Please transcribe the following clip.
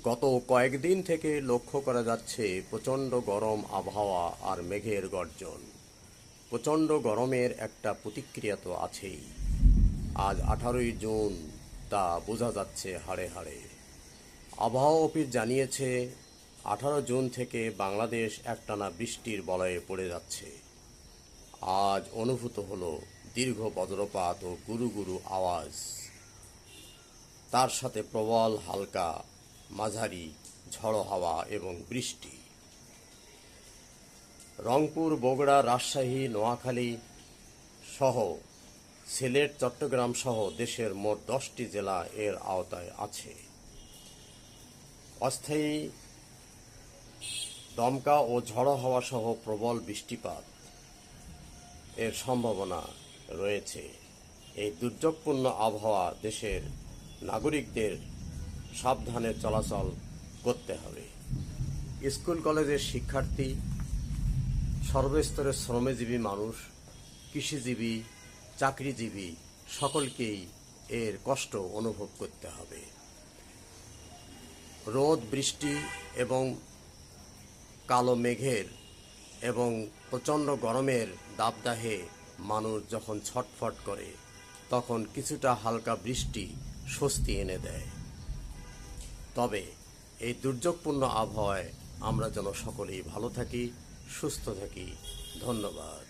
গত কয়েকদিন থেকে লক্ষ্য করা যাচ্ছে প্রচণ্ড গরম আবহাওয়া আর মেঘের গর্জন। প্রচণ্ড গরমের একটা প্রতিক্রিয়া তো আছেই। আজ 18ই জুন, তা বোঝা যাচ্ছে হাড়ে হাড়ে। আবহাওয়া অফিস জানিয়েছে 18 জুন থেকে বাংলাদেশ একটানা বৃষ্টির বলয়ে পড়ে যাচ্ছে। আজ অনুভূত হলো দীর্ঘ বজ্রপাত ও গুরু গুরু আওয়াজ, তার সাথে প্রবল হালকা মাঝারি ঝড়ো হাওয়া এবং বৃষ্টি। রংপুর, বগুড়া, রাজশাহী, নোয়াখালী সহ সিলেট, চট্টগ্রাম সহ দেশের মোট 10টি জেলা এর আওতায় আছে। অস্থায়ী দমকা ও ঝড়ো হাওয়া সহ প্রবল বৃষ্টিপাত এর সম্ভাবনা রয়েছে। এই দুর্যোগপূর্ণ আবহাওয়া দেশের নাগরিকদের সাবধানে চলাচল করতে হবে। স্কুল কলেজের শিক্ষার্থী, সর্বস্তরের শ্রমজীবী মানুষ, কৃষিজীবী, চাকরিজীবী সকলকেই এর কষ্ট অনুভব করতে হবে। রোদ, বৃষ্টি এবং কালো মেঘের এবং প্রচণ্ড গরমের দাবদাহে মানুষ যখন ছটফট করে, তখন কিছুটা হালকা বৃষ্টি স্বস্তি এনে দেয়। তবে এই দুর্যোগপূর্ণ আবহাওয়ায় আমরা যেন সকলেই ভালো থাকি, সুস্থ থাকি। ধন্যবাদ।